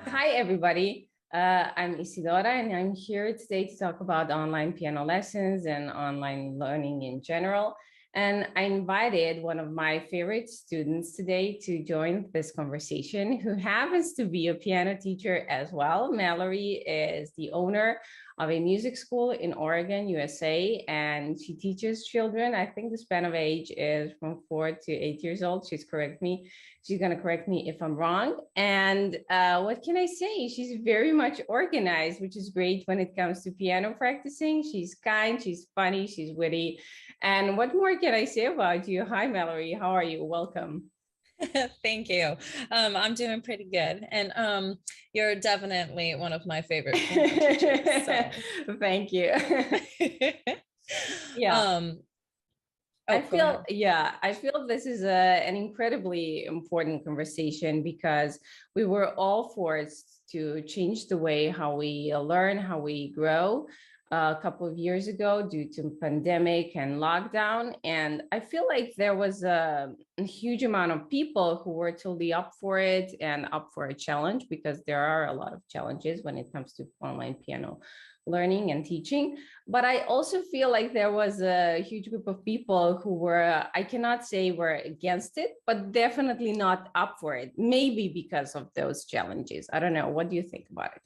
Hi, everybody. I'm Isidora, and I'm here today to talk about online piano lessons and online learning in general. And I invited one of my favorite students today to join this conversation, who happens to be a piano teacher as well. Mallory is the owner of a music school in Oregon, USA, and she teaches children. I think the span of age is from 4 to 8 years old. She's going to correct me if I'm wrong. And what can I say? She's very much organized, which is great when it comes to piano practicing. She's kind, she's funny, she's witty. And what more can I say about you? Hi, Mallory. How are you? Welcome. Thank you. I'm doing pretty good. And you're definitely one of my favorite piano teachers. So. Thank you. Yeah. Oh, go ahead. I feel this is an incredibly important conversation because we were all forced to change the way how we learn, how we grow a couple of years ago due to pandemic and lockdown. And I feel like there was a huge amount of people who were totally up for it and up for a challenge, because there are a lot of challenges when it comes to online piano learning and teaching. But I also feel like there was a huge group of people who were, I cannot say were against it, but definitely not up for it, maybe because of those challenges. I don't know. What do you think about it?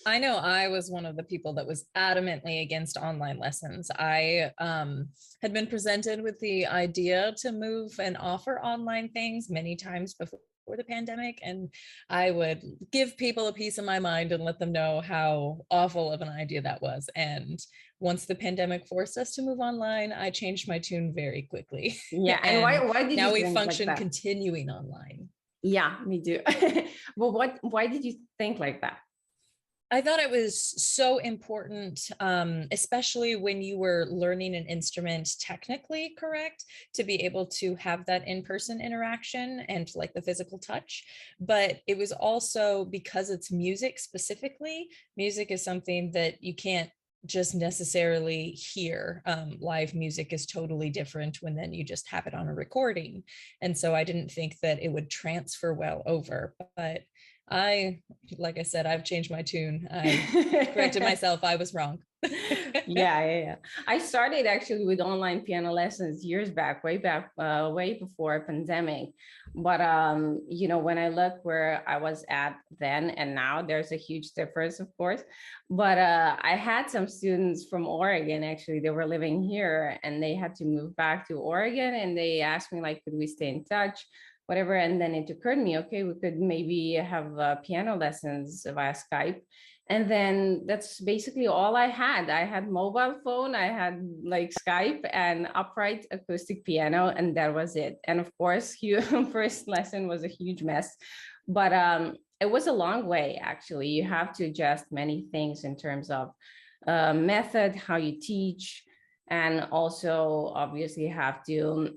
I know I was one of the people that was adamantly against online lessons. I had been presented with the idea to move and offer online things many times before the pandemic, and I would give people a piece of my mind and let them know how awful of an idea that was. And once the pandemic forced us to move online, I changed my tune very quickly. Yeah. And And why did you now we think like function that? continuing online. Yeah, me too. Well, why did you think like that? I thought it was so important, especially when you were learning an instrument technically correct, to be able to have that in-person interaction and like the physical touch. But it was also because it's music specifically. Music is something that you can't just necessarily hear. Live music is totally different when then you just have it on a recording. And so I didn't think that it would transfer well over. But like I said, I've changed my tune. I corrected myself. I was wrong. Yeah. I started actually with online piano lessons years back, way before pandemic. But when I look where I was at then and now, there's a huge difference, of course. But I had some students from Oregon, actually. They were living here and they had to move back to Oregon, and they asked me, like, could we stay in touch? Whatever. And then it occurred to me, okay, we could maybe have piano lessons via Skype. And then that's basically all I had. I had mobile phone, I had like Skype and upright acoustic piano, and that was it. And of course, first lesson was a huge mess, but it was a long way, actually. You have to adjust many things in terms of method, how you teach, and also obviously have to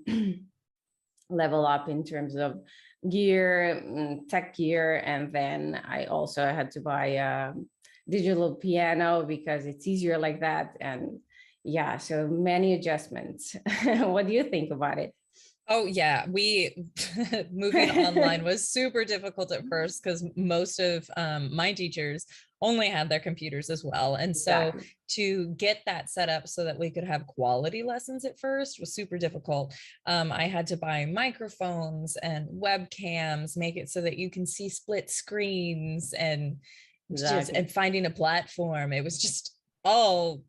level up in terms of gear, tech gear. And then I also had to buy a digital piano because it's easier like that. And yeah, so many adjustments. What do you think about it? Oh yeah, we moving online was super difficult at first because most of my teachers only had their computers as well. And so Exactly. to get that set up so that we could have quality lessons at first was super difficult. I had to buy microphones and webcams, make it so that you can see split screens, and Exactly. finding a platform. It was just all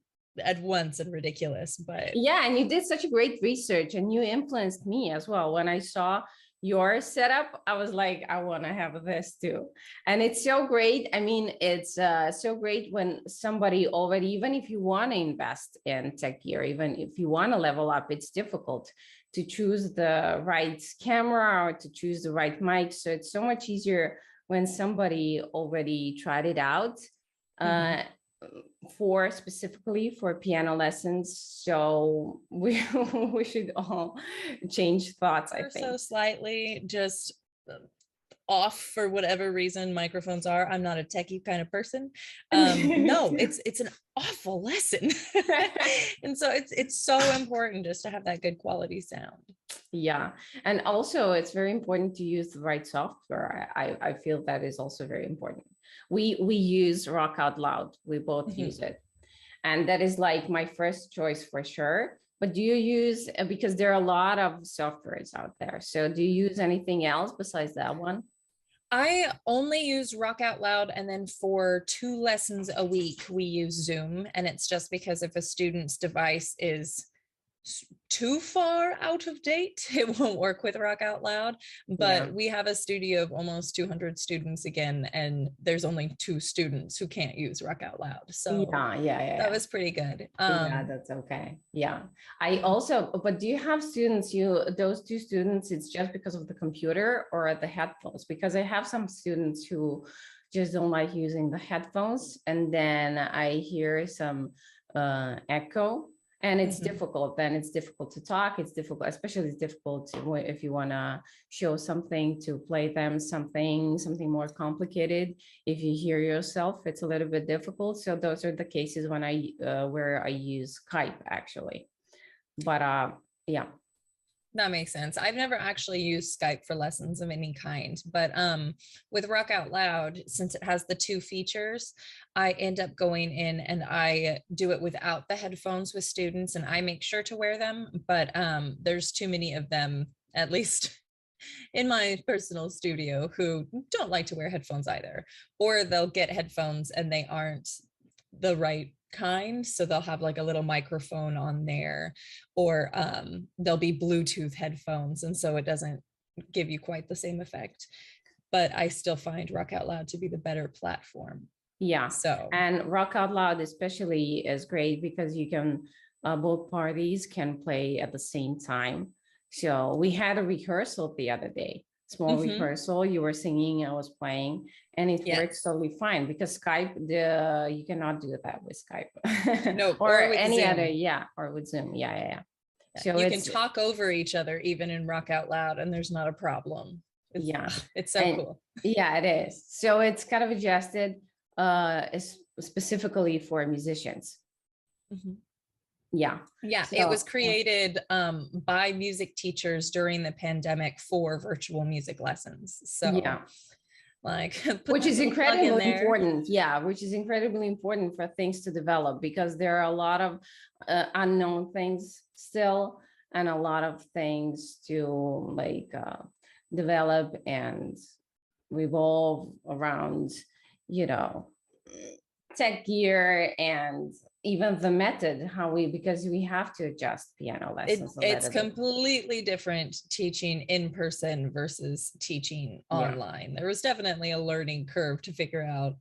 at once and ridiculous. But Yeah, and you did such a great research, and you influenced me as well. When I saw your setup, I was like, I want to have this too. And it's so great. I mean, it's so great when somebody already, even if you want to invest in tech gear, even if you want to level up, it's difficult to choose the right camera or to choose the right mic. So it's so much easier when somebody already tried it out. mhm. Uh, for specifically for piano lessons. So we we should all change thoughts, I Ever so think. slightly, just off for whatever reason microphones are. I'm not a techie kind of person. No, it's an awful lesson. And so it's so important just to have that good quality sound. Yeah, and also it's very important to use the right software. I feel that is also very important. We use Rock Out Loud. We both use it, and that is like my first choice for sure. But do you use, because there are a lot of softwares out there, so do you use anything else besides that one? I only use Rock Out Loud, and then for 2 lessons a week, we use Zoom. And it's just because if a student's device is too far out of date, it won't work with Rock Out Loud. But Yeah. we have a studio of almost 200 students again, and there's only 2 students who can't use Rock Out Loud. So that was pretty good. Yeah, that's okay. Yeah. I also, but do you have students, those 2 students, it's just because of the computer or the headphones? Because I have some students who just don't like using the headphones, and then I hear some echo, and it's difficult. Then it's difficult to talk. It's difficult, especially it's difficult to, if you want to show something, to play them something more complicated. If you hear yourself, it's a little bit difficult. So those are the cases when where I use Skype actually. But yeah. That makes sense. I've never actually used Skype for lessons of any kind, but with Rock Out Loud, since it has the 2 features, I end up going in and I do it without the headphones with students, and I make sure to wear them, but there's too many of them, at least in my personal studio, who don't like to wear headphones either, or they'll get headphones and they aren't the right kind, so they'll have like a little microphone on there, or they'll be Bluetooth headphones, and so it doesn't give you quite the same effect. But I still find Rock Out Loud to be the better platform. Yeah. So, and Rock Out Loud especially is great because you can, both parties can play at the same time. So we had a rehearsal the other day, small rehearsal. You were singing, I was playing, and it works totally fine, because Skype, you cannot do that with Skype. no, or with any Zoom. other, or with Zoom. Yeah. So you can talk over each other even in Rock Out Loud, and there's not a problem. It's so cool. Yeah, it is. So it's kind of adjusted specifically for musicians. Yeah. So, it was created by music teachers during the pandemic for virtual music lessons. So like, which is incredibly important. Yeah, which is incredibly important for things to develop, because there are a lot of unknown things still, and a lot of things to like develop and revolve around, tech gear, and even the method, because we have to adjust piano lessons. It's completely different teaching in person versus teaching online. There was definitely a learning curve to figure out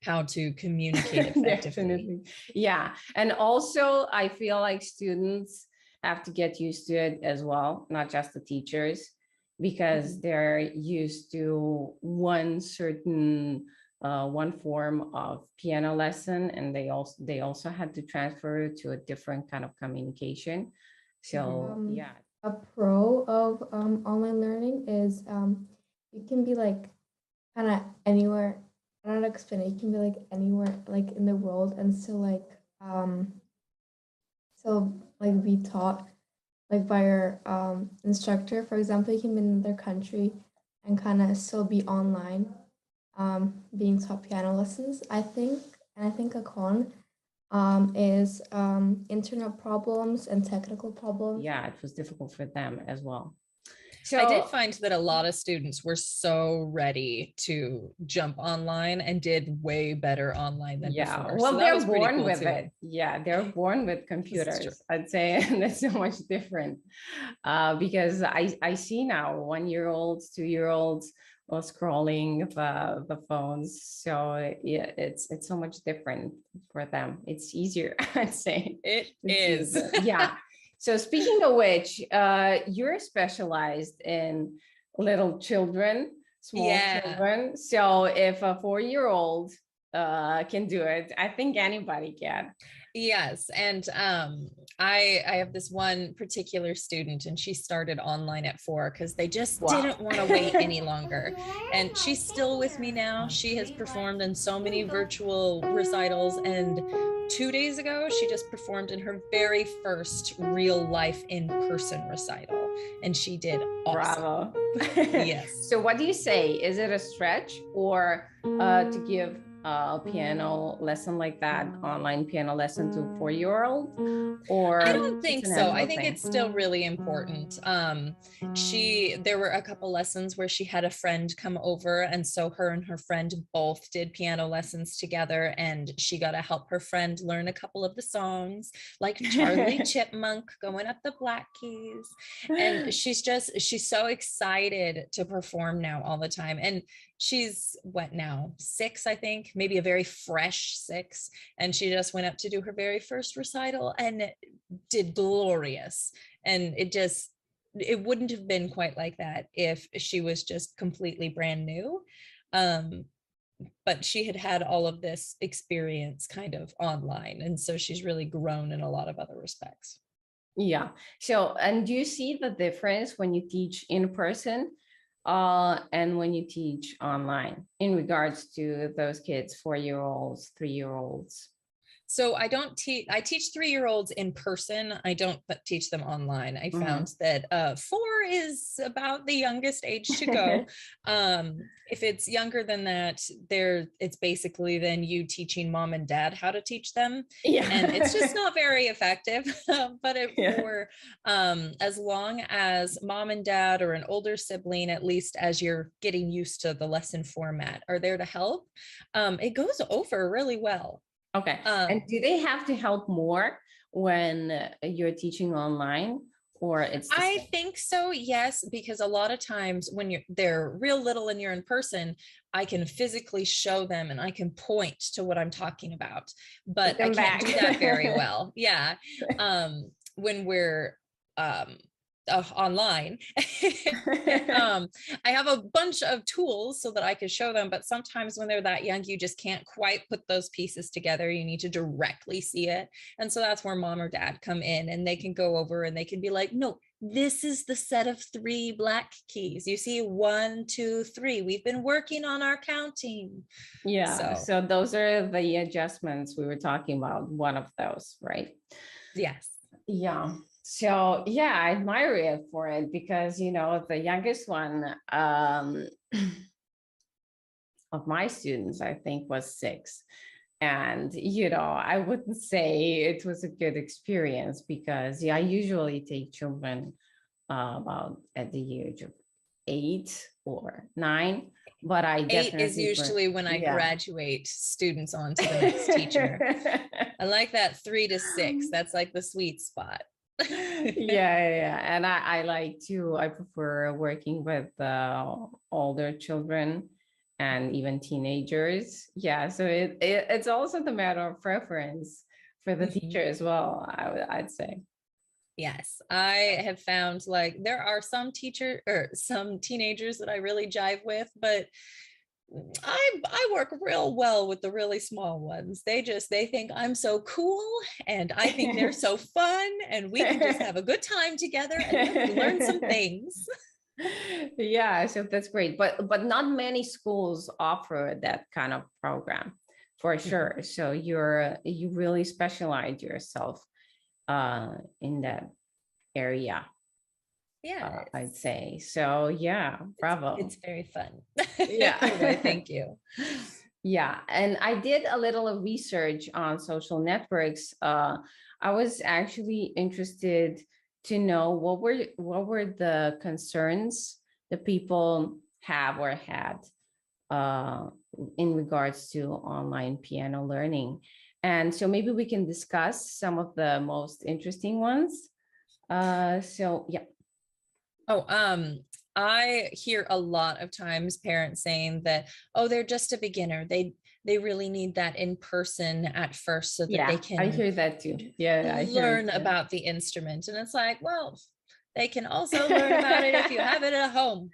how to communicate effectively. Yeah, and also I feel like students have to get used to it as well, not just the teachers, because they're used to one certain one form of piano lesson, and they also had to transfer to a different kind of communication. So a pro of online learning is you can be like kind of anywhere. I don't know how to explain it. You can be like anywhere, like in the world, and still be taught like by your instructor. For example, you can be in another country and kind of still be online, being taught piano lessons. I think a con is internet problems and technical problems. Yeah, it was difficult for them as well. So I did find that a lot of students were so ready to jump online and did way better online than before. Well, so they're born with it. Yeah, they're born with computers, I'd say. And that's so much different, because I see now 1-year-olds, 2-year-olds scrolling the phones. So yeah, it's so much different for them. It's easier, I'd say. It is. Yeah. So speaking of which, you're specialized in little children, small children. So if a 4-year-old can do it. I think anybody can. Yes. And I have this one particular student, and she started online at 4 because they just didn't want to wait any longer. And she's still with me now. She has performed in so many virtual recitals. And 2 days ago, she just performed in her very first real life in-person recital. And she did awesome. Bravo. Yes. So what do you say? Is it a stretch or to give a piano lesson like that, online piano lesson to a 4-year-old? Or I don't think it's a so. I natural think thing? it's still really important. There were a couple lessons where she had a friend come over, and so her and her friend both did piano lessons together, and she got to help her friend learn a couple of the songs, like Charlie Chipmunk going up the Black Keys. And she's so excited to perform now all the time. And she's what now, 6, I think, maybe a very fresh 6. And she just went up to do her very first recital and did glorious. And it wouldn't have been quite like that if she was just completely brand new. But she had had all of this experience kind of online. And so she's really grown in a lot of other respects. Yeah. So, and do you see the difference when you teach in person and when you teach online in regards to those kids, 4-year-olds, 3-year-olds? So I teach 3-year-olds in person. I don't teach them online. I found that 4 is about the youngest age to go. If it's younger than that, it's basically then you teaching mom and dad how to teach them. Yeah. And it's just not very effective. But for as long as mom and dad or an older sibling, at least as you're getting used to the lesson format, are there to help, it goes over really well. Okay. And do they have to help more when you're teaching online, or it's the I same? think so, yes, because a lot of times when they're real little and you're in person, I can physically show them and I can point to what I'm talking about, but I can't do that very well. Yeah. When we're online, I have a bunch of tools so that I can show them, but sometimes when they're that young, you just can't quite put those pieces together. You need to directly see it. And so that's where mom or dad come in, and they can go over and they can be like, no, this is the set of 3 black keys. You see 1, 2, 3. We've been working on our counting. Yeah. So those are the adjustments we were talking about. One of those, right? Yes. Yeah. So yeah, I admire it for it because, the youngest one of my students, I think, was 6. And, I wouldn't say it was a good experience because I usually take children about at the age of 8 or 9. But I 8 is usually when I graduate students on to the next teacher. I like that 3 to 6. That's like the sweet spot. Yeah. And I prefer working with older children and even teenagers. Yeah. So it's also the matter of preference for the teacher as well, I'd say. Yes, I have found like there are some teenagers that I really jive with, but I work real well with the really small ones. They think I'm so cool and I think they're so fun, and we can just have a good time together and learn some things. Yeah, so that's great. But not many schools offer that kind of program for sure. So you really specialize yourself in that area. Yeah, I'd say so. Yeah, bravo. It's very fun. Yeah. Well, thank you. Yeah, and I did a little research on social networks. I was actually interested to know what were the concerns that people have or had in regards to online piano learning. And so maybe we can discuss some of the most interesting ones. So yeah. I hear a lot of times parents saying that, oh, they're just a beginner. They really need that in person at first so that they can I hear that too. Yeah, I learn about the instrument. And it's like, well, they can also learn about it if you have it at home.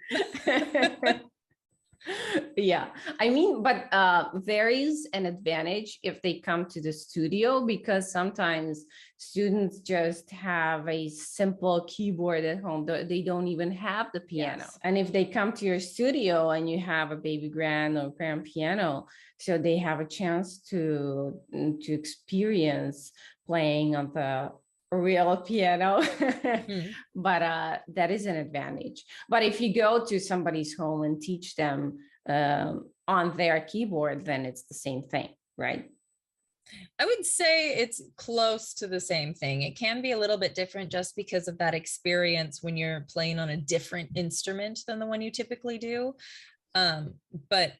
Yeah, I mean, but there is an advantage if they come to the studio, because sometimes students just have a simple keyboard at home. They don't even have the piano. Yes. And if they come to your studio and you have a baby grand or grand piano, so they have a chance to experience playing on the real piano. But that is an advantage. But if you go to somebody's home and teach them on their keyboard, then it's the same thing, right? I would say it's close to the same thing. It can be a little bit different just because of that experience when you're playing on a different instrument than the one you typically do. But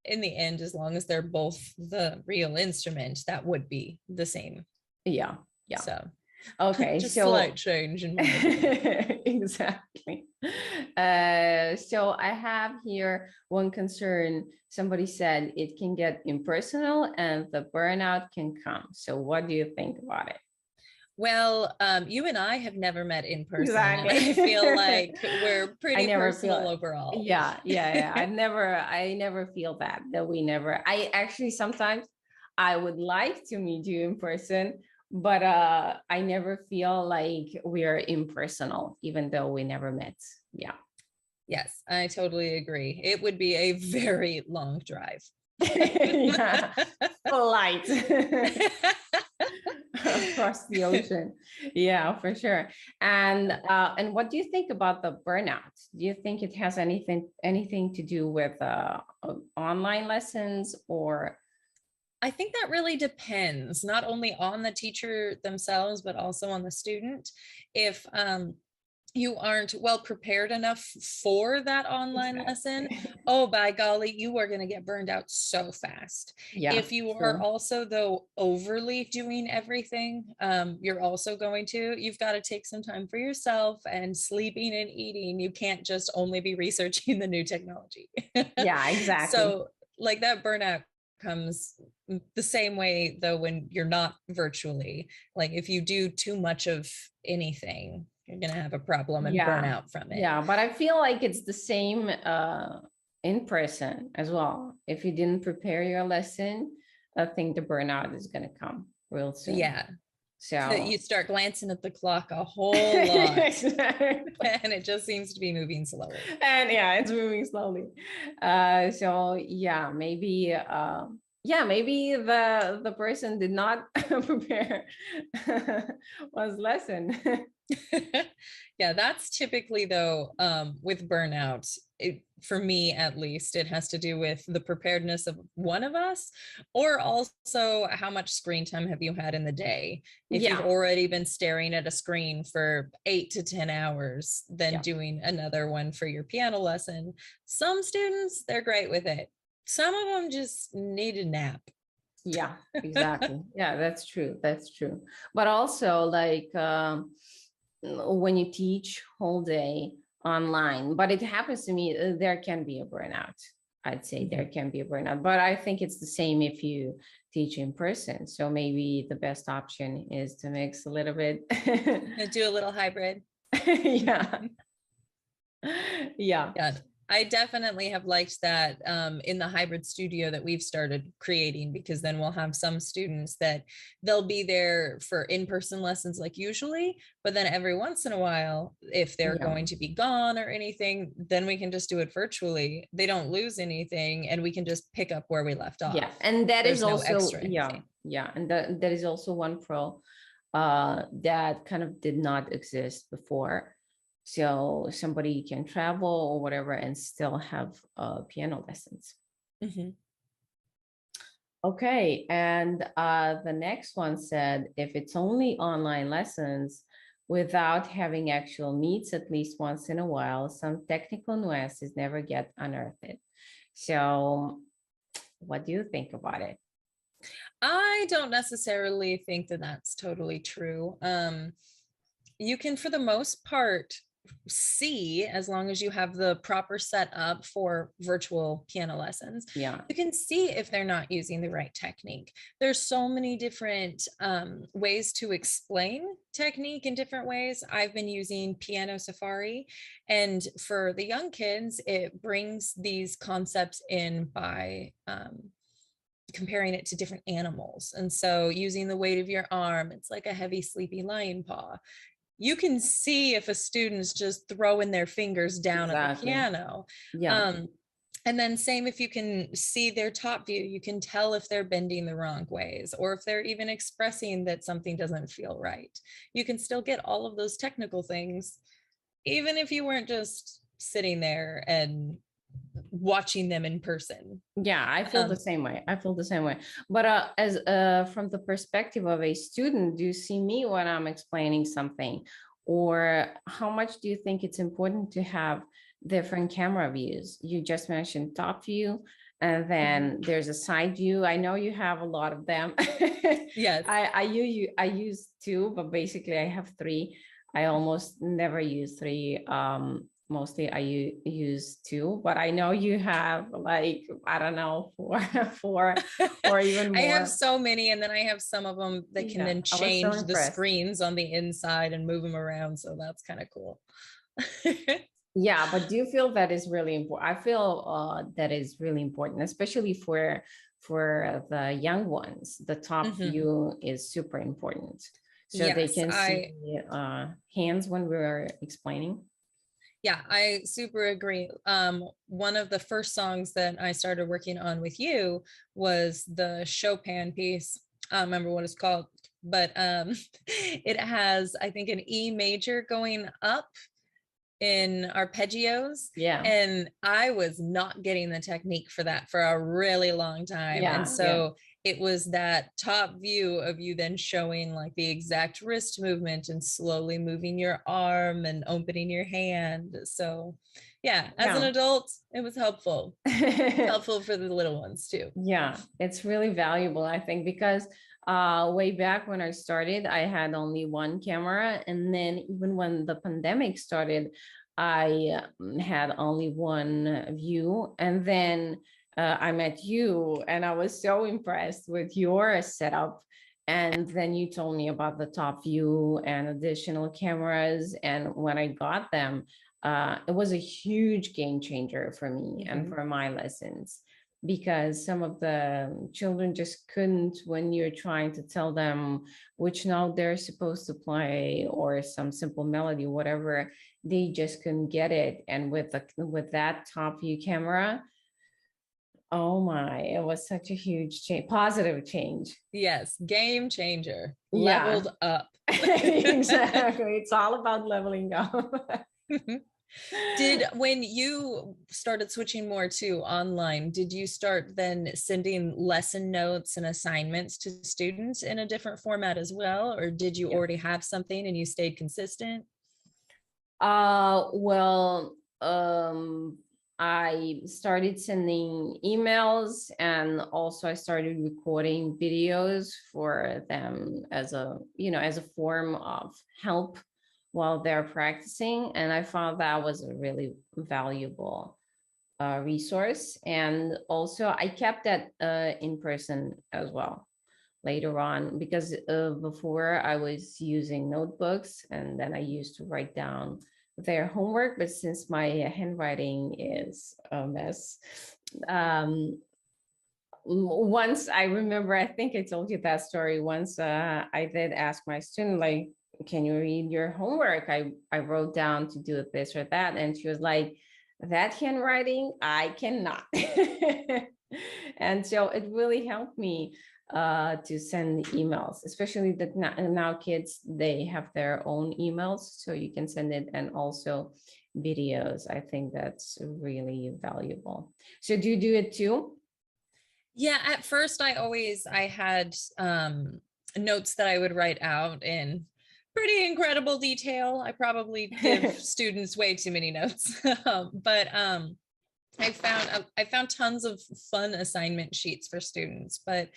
in the end, as long as they're both the real instrument, that would be the same. Yeah. Yeah. So okay. just So slight change in my opinion. exactly. So I have here one concern. Somebody said it can get impersonal and the burnout can come. So what do you think about it? Well, you and I have never met in person. Exactly. I feel like we're pretty personal feel overall. Yeah. I never feel that we never. I actually sometimes I would like to meet you in person, but I never feel like we're impersonal, even though we never met. Yeah. Yes, I totally agree. It would be a very long drive. Yeah. Light. Across the ocean. Yeah, for sure. And what do you think about the burnout? Do you think it has anything to do with online lessons, or? I think that really depends, not only on the teacher themselves, but also on the student. If you aren't well prepared enough for that online lesson, oh, by golly, you are going to get burned out so fast. Yeah, if you are also, though, overly doing everything, you've got to take some time for yourself and sleeping and eating. You can't just only be researching the new technology. Yeah, exactly. So like that burnout comes the same way, though, when you're not virtually. Like if you do too much of anything, you're going to have a problem and burn out from it. Yeah, but I feel like it's the same in person as well. If you didn't prepare your lesson, I think the burnout is going to come real soon. Yeah. So you start glancing at the clock a whole lot. And it just seems to be moving slowly. And yeah, it's moving slowly. So yeah, maybe the person did not prepare one's lesson. Yeah, that's typically, though, with burnout, for me at least, it has to do with the preparedness of one of us, or also how much screen time have you had in the day. If you've already been staring at a screen for 8 to 10 hours, then doing another one for your piano lesson. Some students, they're great with it. Some of them just need a nap. Yeah, exactly. Yeah, that's true. But also, like, when you teach whole day online, but it happens to me, there can be a burnout. I'd say there can be a burnout, but I think it's the same if you teach in person. So maybe the best option is to mix a little bit. Do a little hybrid. Yeah. I definitely have liked that in the hybrid studio that we've started creating, because then we'll have some students that they'll be there for in-person lessons like usually, but then every once in a while, if they're going to be gone or anything, then we can just do it virtually. They don't lose anything, and we can just pick up where we left off. Yeah, and that There's is also and that is also one pro that kind of did not exist before. So somebody can travel or whatever and still have piano lessons. Okay, and the next one said, if it's only online lessons without having actual meets at least once in a while, some technical nuances never get unearthed. So what do you think about it? I don't necessarily think that that's totally true. You can, for the most part, see, as long as you have the proper setup for virtual piano lessons, Yeah. you can see if they're not using the right technique. There's so many different ways to explain technique in different ways. I've been using Piano Safari, and for the young kids, it brings these concepts in by comparing it to different animals. And so using the weight of your arm, it's like a heavy, sleepy lion paw. You can see if a student's just throwing their fingers down at the Exactly. piano. Yeah. And then same if you can see their top view, you can tell if they're bending the wrong ways, or if they're even expressing that something doesn't feel right. You can still get all of those technical things, even if you weren't just sitting there and watching them in person. Yeah, I feel the same way. I feel the same way. But as from the perspective of a student, do you see me when I'm explaining something? Or how much do you think it's important to have different camera views? You just mentioned top view, and then there's a side view. I know you have a lot of them. Yes. I use two, but basically I have three. I almost never use three. Mostly I use two, but I know you have like, I don't know, four or even I have more. so many, and then I have some of them that can then I was so change the impressed. screens on the inside and move them around. So that's kind of cool. Yeah, but do you feel that is really important? I feel that is really important, especially for the young ones. The top view is super important, so they Yes, can see hands when we're explaining. Yeah, I super agree. One of the first songs that I started working on with you was the Chopin piece. I don't remember what it's called, but it has, I think, an E major going up in arpeggios. Yeah. And I was not getting the technique for that for a really long time. Yeah, and so it was that top view of you then showing like the exact wrist movement and slowly moving your arm and opening your hand. So yeah, as an adult, it was helpful. Helpful for the little ones too. Yeah, it's really valuable, I think, because way back when I started, I had only one camera. And then even when the pandemic started, I had only one view. And then I met you, and I was so impressed with your setup. And then you told me about the top view and additional cameras. And when I got them, it was a huge game changer for me and for my lessons, because some of the children just couldn't, when you're trying to tell them which note they're supposed to play or some simple melody, whatever, they just couldn't get it. And with that top view camera, oh my, it was such a huge change, positive change. Yes, game changer. Yeah. Leveled up. Exactly. It's all about leveling up. Did, when you started switching more to online, did you start then sending lesson notes and assignments to students in a different format as well? Or did you already have something and you stayed consistent? Well, I started sending emails, and also I started recording videos for them as a, as a form of help while they're practicing. And I found that was a really valuable resource. And also I kept that in person as well later on, because before I was using notebooks, and then I used to write down their homework. But since my handwriting is a mess, once I remember, I think I told you that story once, I did ask my student, like, can you read your homework? I wrote down to do this or that. And she was like, that handwriting, I cannot. And so it really helped me to send emails, especially that now kids, they have their own emails, so you can send it, and also videos. I think that's really valuable. So do you do it too? Yeah, at first I had notes that I would write out in pretty incredible detail. I probably give students way too many notes. But I found tons of fun assignment sheets for students, but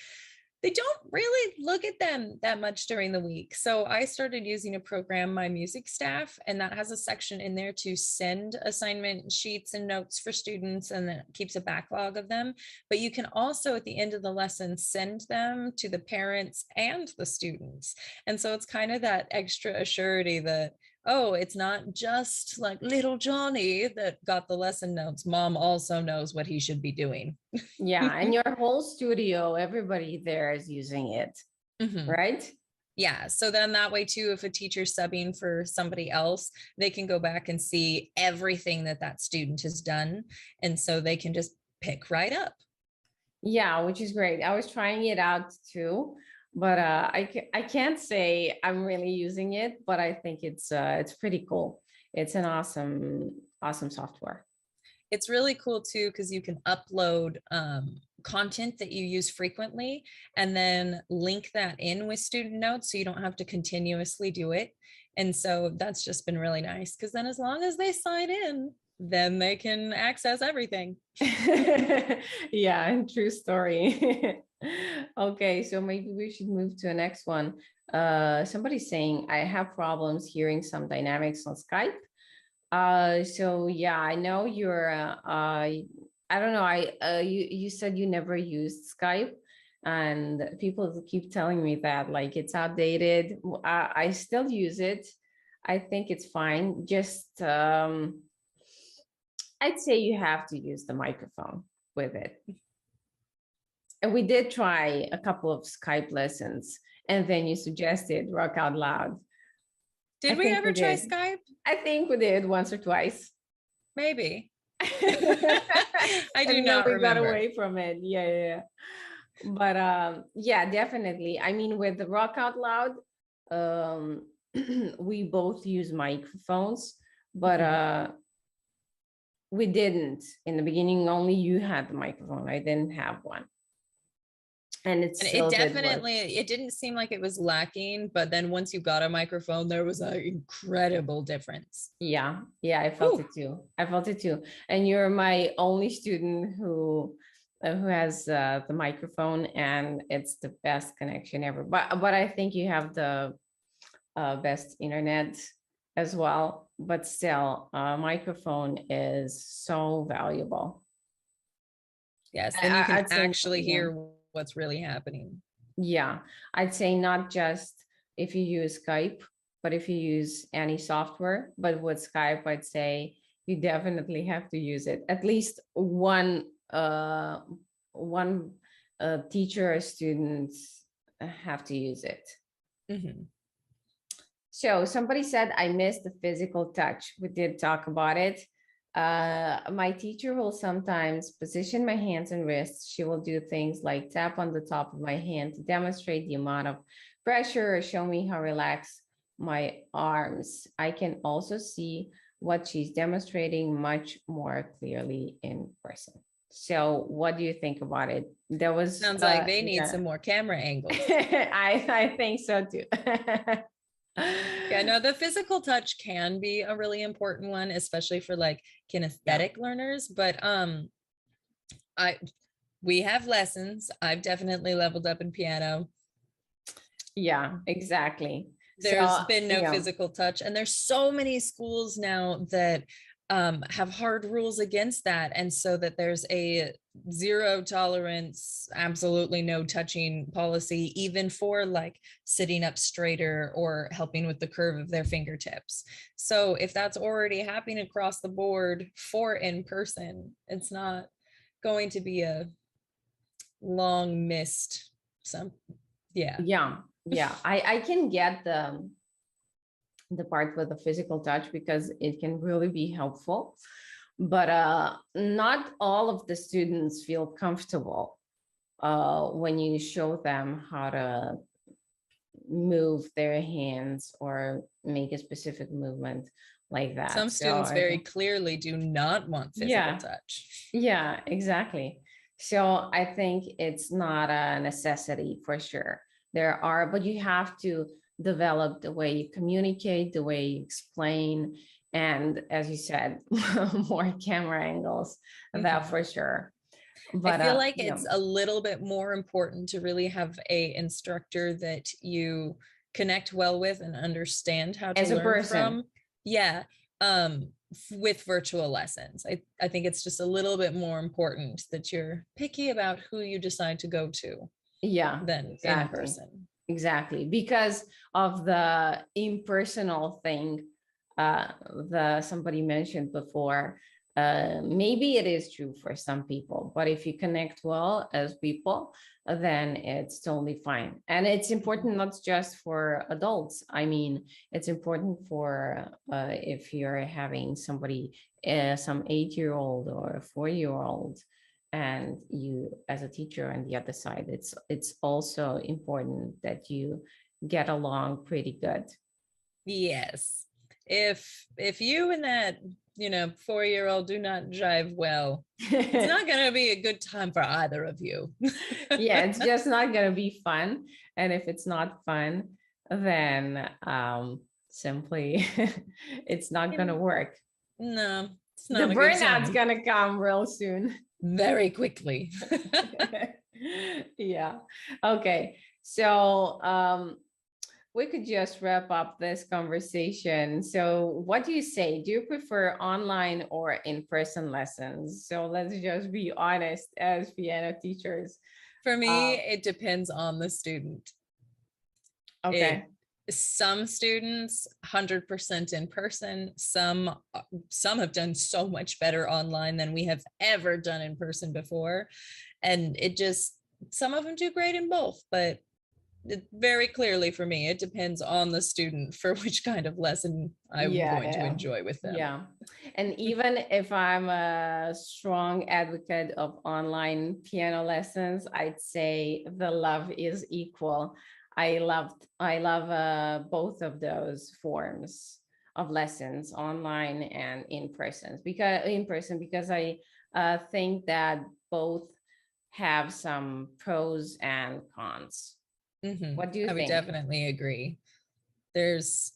they don't really look at them that much during the week. So I started using a program, My Music Staff, and that has a section in there to send assignment sheets and notes for students, and that keeps a backlog of them. But you can also, at the end of the lesson, send them to the parents and the students. And so it's kind of that extra assurity that, oh, it's not just like little Johnny that got the lesson notes. Mom also knows what he should be doing. Yeah, and your whole studio, everybody there is using it, right? Yeah. So then that way too, if a teacher's subbing for somebody else, they can go back and see everything that that student has done. And so they can just pick right up. Yeah, which is great. I was trying it out too, but I can't say I'm really using it, but I think it's pretty cool. It's an awesome software. It's really cool too, because you can upload content that you use frequently and then link that in with student notes so you don't have to continuously do it. And so that's just been really nice, because then as long as they sign in, then they can access everything. Yeah, true story. Okay, so maybe we should move to the next one. Somebody's saying, I have problems hearing some dynamics on Skype. So yeah, I know you're, I don't know, you said you never used Skype, and people keep telling me that like it's outdated. I still use it. I think it's fine. Just, I'd say you have to use the microphone with it. And we did try a couple of Skype lessons, and then you suggested Rock Out Loud. Did we ever try Skype? I think we did once or twice. Maybe. I do not remember. We got away from it. Yeah. But yeah, definitely. I mean, with the Rock Out Loud, we both use microphones, but we didn't in the beginning. Only you had the microphone. I didn't have one. And it definitely, it didn't seem like it was lacking, but then once you got a microphone, there was an incredible difference. Yeah, I felt it too. And you're my only student who has the microphone, and it's the best connection ever. But I think you have the best internet as well. But still, microphone is so valuable. Yes, then you can actually hear what's really happening. Yeah, I'd say not just if you use Skype, but if you use any software. But with Skype, I'd say you definitely have to use it. At least one teacher or students have to use it. So somebody said, I missed the physical touch. We did talk about it. My teacher will sometimes position my hands and wrists. She will do things like tap on the top of my hand to demonstrate the amount of pressure or show me how relaxed my arms. I can also see what she's demonstrating much more clearly in person. So what do you think about it? Sounds like they need some more camera angles. I think so too. Yeah, no, the physical touch can be a really important one, especially for like kinesthetic learners. But we have lessons. I've definitely leveled up in piano. Yeah, exactly. There's been no physical touch, and there's so many schools now that have hard rules against that, and so that there's a zero tolerance, absolutely no touching policy, even for like sitting up straighter or helping with the curve of their fingertips. So if that's already happening across the board for in person, it's not going to be a long missed I can get the part with the physical touch, because it can really be helpful, but not all of the students feel comfortable when you show them how to move their hands or make a specific movement like that. Some students very clearly do not want physical touch. Yeah, exactly. So I think it's not a necessity for sure. But you have to develop the way you communicate, the way you explain, and as you said, more camera angles, that for sure. But I feel like yeah, it's a little bit more important to really have a instructor that you connect well with and understand how to as a learn person. from. Yeah. With virtual lessons. I think it's just a little bit more important that you're picky about who you decide to go to Yeah, than in exactly. person. Exactly. Because of the impersonal thing the somebody mentioned before. Maybe it is true for some people, but if you connect well as people, then it's totally fine. And it's important not just for adults. I mean, it's important for if you're having somebody, some 8-year-old or a 4-year-old, and you as a teacher on the other side, it's also important that you get along pretty good. Yes. If you and that, 4-year-old do not jive well, it's not going to be a good time for either of you. Yeah, it's just not gonna be fun. And if it's not fun, then simply it's not gonna work. No, it's The not a good burnout's time. gonna come real soon. Very quickly. Yeah. Okay. So we could just wrap up this conversation. So what do you say? Do you prefer online or in-person lessons? So let's just be honest as piano teachers. For me, Um, it depends on the student. okay. Some students 100% in person, some have done so much better online than we have ever done in person before, and it just, some of them do great in both, but very clearly for me it depends on the student for which kind of lesson I'm Yeah, going to yeah. enjoy with them. Yeah. And even if I'm a strong advocate of online piano lessons, I'd say the love is equal. I love both of those forms of lessons, online and in person, because I think that both have some pros and cons. What do you I would think? definitely agree. There's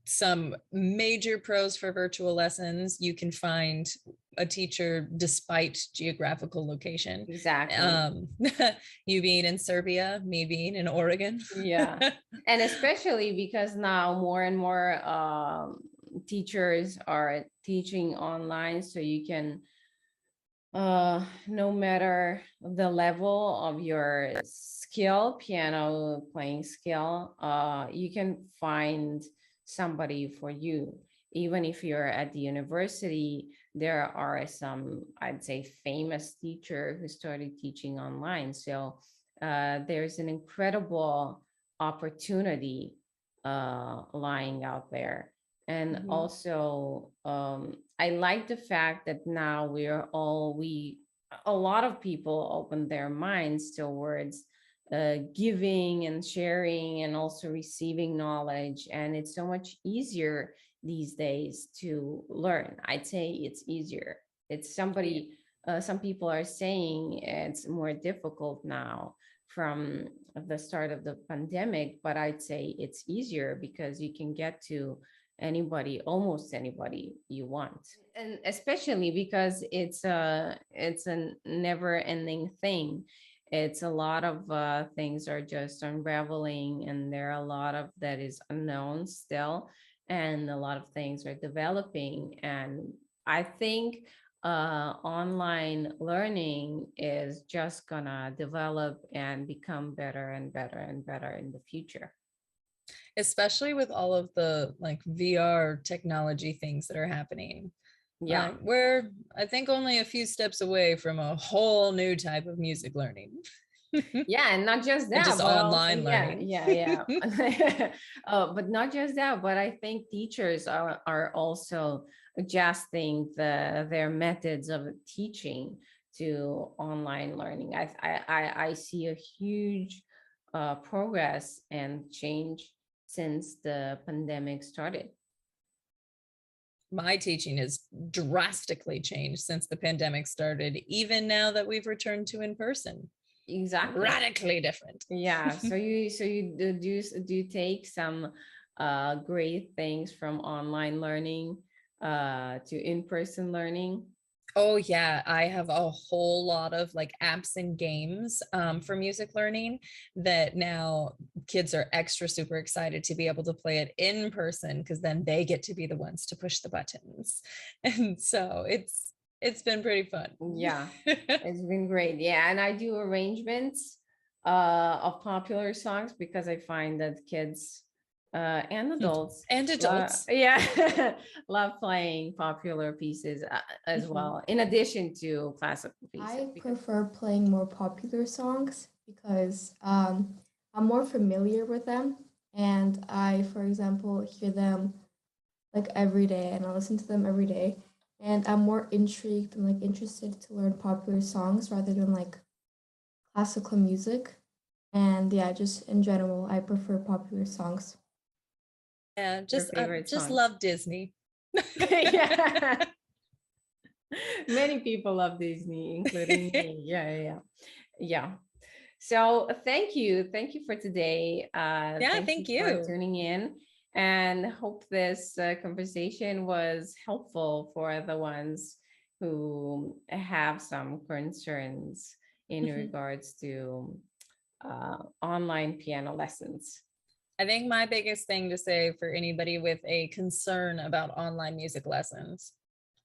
some major pros for virtual lessons. You can find a teacher despite geographical location. Exactly. You being in Serbia, me being in Oregon. Yeah. And especially because now more and more teachers are teaching online, so you can no matter the level of your skill, piano playing skill, you can find somebody for you. Even if you're at the university, there are some, I'd say, famous teacher who started teaching online. So there's an incredible opportunity lying out there. And also, I like the fact that now a lot of people open their minds towards giving and sharing and also receiving knowledge. And it's so much easier these days to learn. I'd say it's easier. It's some people are saying it's more difficult now from the start of the pandemic, but I'd say it's easier because you can get to anybody, almost anybody you want. And especially because it's a never ending thing. It's a lot of things are just unraveling, and there are a lot of that is unknown still, and a lot of things are developing. And I think online learning is just gonna develop and become better and better and better in the future. Especially with all of the like VR technology things that are happening. Yeah. We're, I think, only a few steps away from a whole new type of music learning. Yeah, and not just And that, just but also, online yeah, learning. yeah, yeah. But not just that, but I think teachers are also adjusting their methods of teaching to online learning. I see a huge progress and change since the pandemic started. My teaching has drastically changed since the pandemic started, even now that we've returned to in person. Exactly. Radically different. Yeah. So you do you take some great things from online learning to in-person learning? Oh yeah, I have a whole lot of like apps and games for music learning that now kids are extra super excited to be able to play it in person because then they get to be the ones to push the buttons. And so it's been pretty fun. Yeah, it's been great. Yeah, and I do arrangements of popular songs because I find that kids and adults And adults. yeah, love playing popular pieces as Mhm. well, in addition to classical pieces. I Because prefer playing more popular songs because I'm more familiar with them, and I, for example, hear them like every day, and I listen to them every day, and I'm more intrigued and like interested to learn popular songs rather than like classical music. And yeah, just in general, I prefer popular songs. Yeah, your favorite just songs. love Disney. Yeah. Many people love Disney, including me. Yeah, yeah, yeah. Yeah. So thank you for today. Yeah, Thank you thank for you. tuning in, and hope this conversation was helpful for the ones who have some concerns in Mhm. regards to online piano lessons. I think my biggest thing to say for anybody with a concern about online music lessons,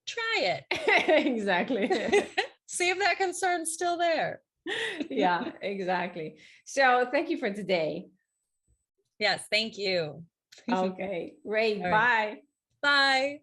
try Exactly. it. See if that concern's still there. Yeah, exactly. So thank you for today. Yes, thank you. All Okay, great. right. Bye. Bye.